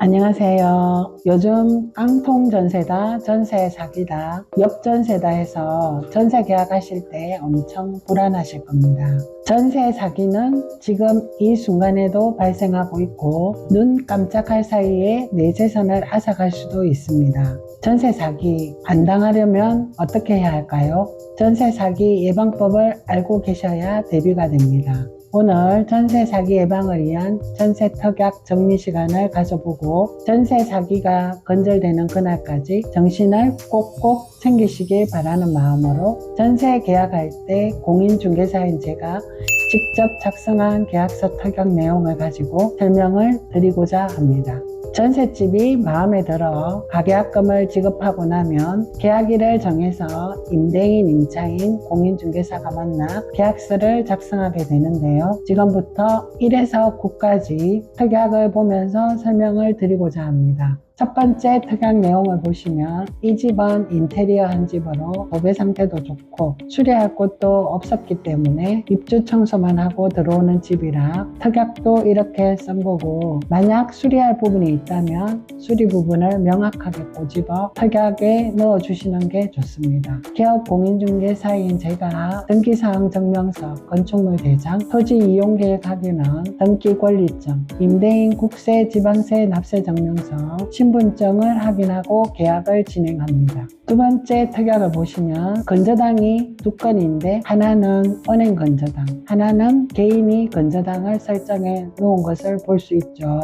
안녕하세요. 요즘 깡통 전세다, 전세 사기다, 역전세다 해서 전세 계약하실 때 엄청 불안하실 겁니다. 전세 사기는 지금 이 순간에도 발생하고 있고 눈 깜짝할 사이에 내 재산을 앗아갈 수도 있습니다. 전세 사기 안 당하려면 어떻게 해야 할까요? 전세 사기 예방법을 알고 계셔야 대비가 됩니다. 오늘 전세 사기 예방을 위한 전세 특약 정리 시간을 가져보고 전세 사기가 건절되는 그날까지 정신을 꼭꼭 챙기시길 바라는 마음으로 전세 계약할 때 공인중개사인 제가 직접 작성한 계약서 특약 내용을 가지고 설명을 드리고자 합니다. 전셋집이 마음에 들어 가계약금을 지급하고 나면 계약일을 정해서 임대인, 임차인, 공인중개사가 만나 계약서를 작성하게 되는데요. 지금부터 1에서 9까지 특약을 보면서 설명을 드리고자 합니다. 첫 번째 특약 내용을 보시면 이 집은 인테리어 한 집으로 도배 상태도 좋고 수리할 곳도 없었기 때문에 입주 청소만 하고 들어오는 집이라 특약도 이렇게 쓴 거고, 만약 수리할 부분이 있다면 수리 부분을 명확하게 꼬집어 특약에 넣어주시는 게 좋습니다. 기업 공인중개사인 제가 등기사항 증명서, 건축물 대장, 토지 이용 계획 확인은 등기 권리증, 임대인 국세, 지방세, 납세 증명서, 신분증을 확인하고 계약을 진행합니다. 두 번째 특약을 보시면 건저당이 두 건인데 하나는 은행 건저당, 하나는 개인이 건저당을 설정해 놓은 것을 볼 수 있죠.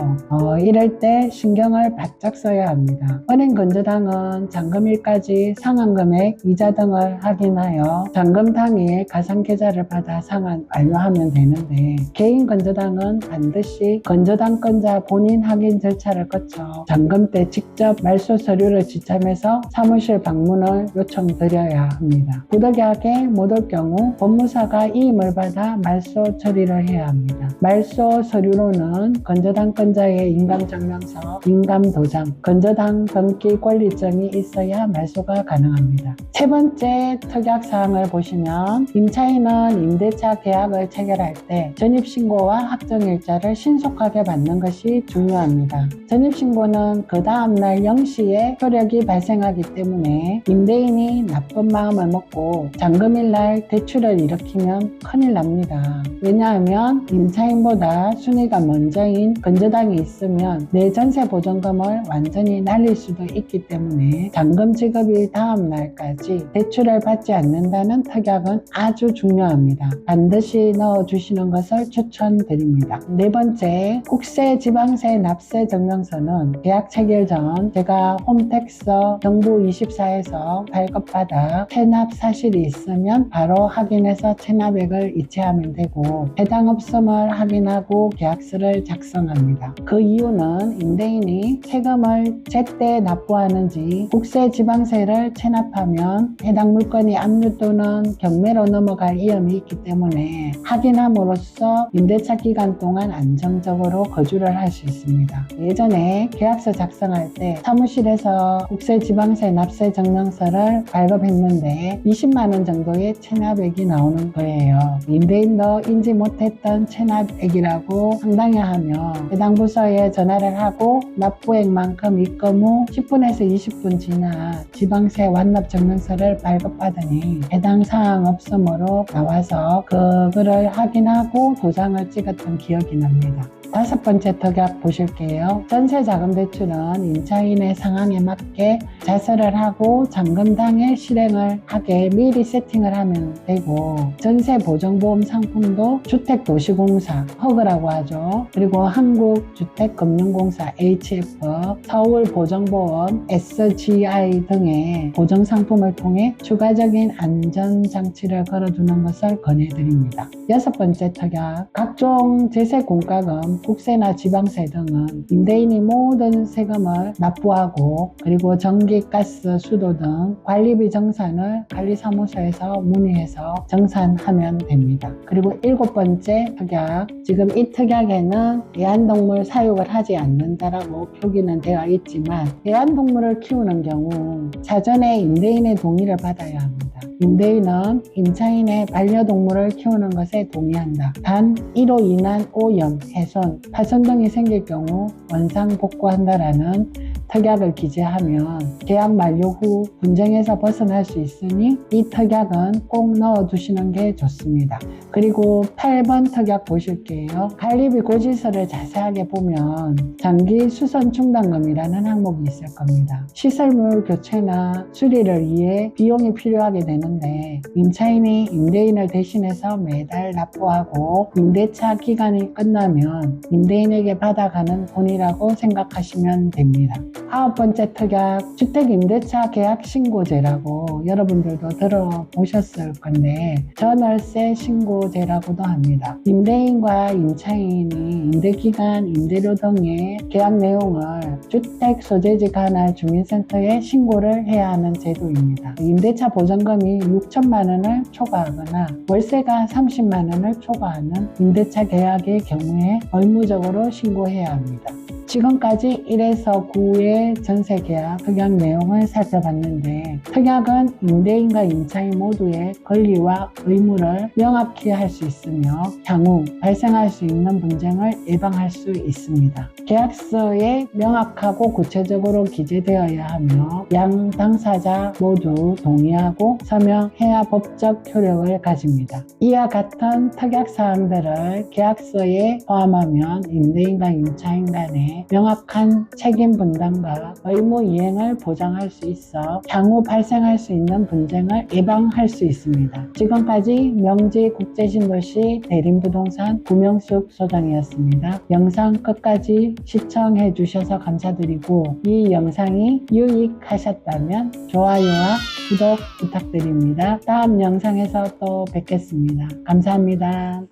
이럴 때 신경을 바짝 써야 합니다. 은행 건저당은 잔금일까지 상환금액, 이자 등을 확인하여 잔금 당일 가상계좌를 받아 상환 완료하면 되는데, 개인 건저당은 반드시 건저당권자 본인 확인 절차를 거쳐 잔금 때 직접 말소 서류를 지참해서 사무실 방문을 요청드려야 합니다. 부득이하게 못 올 경우 법무사가 이임을 받아 말소 처리를 해야 합니다. 말소 서류로는 건저당권자의 인감증명서, 인감도장, 건저당 등기 권리증이 있어야 말소가 가능합니다. 세 번째 특약사항을 보시면 임차인은 임대차 계약을 체결할 때 전입신고와 확정일자를 신속하게 받는 것이 중요합니다. 전입신고는 그 다음날 0시에 효력이 발생하기 때문에 임대인이 나쁜 마음을 먹고 잔금일날 대출을 일으키면 큰일 납니다. 왜냐하면 임차인보다 순위가 먼저인 건저당이 있으면 내 전세 보증금을 완전히 날릴 수도 있기 때문에 잔금 지급일 다음 날까지 대출을 받지 않는다는 특약은 아주 중요합니다. 반드시 넣어주시는 것을 추천드립니다. 네 번째, 국세, 지방세, 납세 증명서는 계약 체결 전 제가 홈택스 정부 24에서 발급받아 체납 사실이 있으면 바로 확인해서 체납액을 이체하면 되고, 해당 없음을 확인하고 계약서를 작성합니다. 그 이유는 임대인이 세금을 제때 납부하는지 국세, 지방세를 체납하면 해당 물건이 압류 또는 경매로 넘어갈 위험이 있기 때문에 확인함으로써 임대차 기간 동안 안정적으로 거주를 할 수 있습니다. 예전에 계약서 작성할 때 사무실에서 국세, 지방세, 납세 증명서를 발급했는데 20만 원 정도의 체납액이 나오는 거예요. 임대인도 인지 못했던 체납액이라고 상당해하며 해당 부서에 전화를 하고 납부액만큼 입금 후 10분에서 20분 지나 지방세 완납 증명서를 발급받으니 해당 사항 없음으로 나와서 그거를 확인하고 도장을 찍었던 기억이 납니다. 다섯 번째 특약 보실게요. 전세자금대출은 임차인의 상황에 맞게 자설을 하고 잔금 당일 실행을 하게 미리 세팅을 하면 되고, 전세보증보험 상품도 주택도시공사, 허그라고 하죠. 그리고 한국주택금융공사 HF, 서울보증보험 SGI 등의 보증상품을 통해 추가적인 안전장치를 걸어두는 것을 권해드립니다. 여섯 번째 특약, 각종 제세공과금, 국세나 지방세 등은 임대인이 모든 세금을 납부하고, 그리고 전기, 가스, 수도 등 관리비 정산을 관리사무소에서 문의해서 정산하면 됩니다. 그리고 일곱 번째 특약, 지금 이 특약에는 애완동물 사육을 하지 않는다라고 표기는 되어 있지만 애완동물을 키우는 경우 사전에 임대인의 동의를 받아야 합니다. 임대인은 임차인의 반려동물을 키우는 것에 동의한다. 단 1호 이난 오염, 훼손, 파손 등이 생길 경우 원상복구한다라는 특약을 기재하면 계약 만료 후 분쟁에서 벗어날 수 있으니 이 특약은 꼭 넣어두시는 게 좋습니다. 그리고 8번 특약 보실게요. 관리비 고지서를 자세하게 보면 장기 수선 충당금이라는 항목이 있을 겁니다. 시설물 교체나 수리를 위해 비용이 필요하게 되는데 임차인이 임대인을 대신해서 매달 납부하고 임대차 기간이 끝나면 임대인에게 받아가는 돈이라고 생각하시면 됩니다. 9번째 특약, 주택임대차 계약신고제라고 여러분들도 들어보셨을 건데 전월세 신고제라고도 합니다. 임대인과 임차인이 임대기간, 임대료 등의 계약 내용을 주택소재지 관할 주민센터에 신고를 해야 하는 제도입니다. 임대차 보증금이 6천만 원을 초과하거나 월세가 30만 원을 초과하는 임대차 계약의 경우에 의무적으로 신고해야 합니다. 지금까지 1에서 9의 전세계약 특약 내용을 살펴봤는데 특약은 임대인과 임차인 모두의 권리와 의무를 명확히 할 수 있으며 향후 발생할 수 있는 분쟁을 예방할 수 있습니다. 계약서에 명확하고 구체적으로 기재되어야 하며 양 당사자 모두 동의하고 서명해야 법적 효력을 가집니다. 이와 같은 특약사항들을 계약서에 포함하면 임대인과 임차인 간의 명확한 책임 분담과 의무 이행을 보장할 수 있어 향후 발생할 수 있는 분쟁을 예방할 수 있습니다. 지금까지 명지국제신도시 대림부동산 구명숙 소장이었습니다. 영상 끝까지 시청해 주셔서 감사드리고 이 영상이 유익하셨다면 좋아요와 구독 부탁드립니다. 다음 영상에서 또 뵙겠습니다. 감사합니다.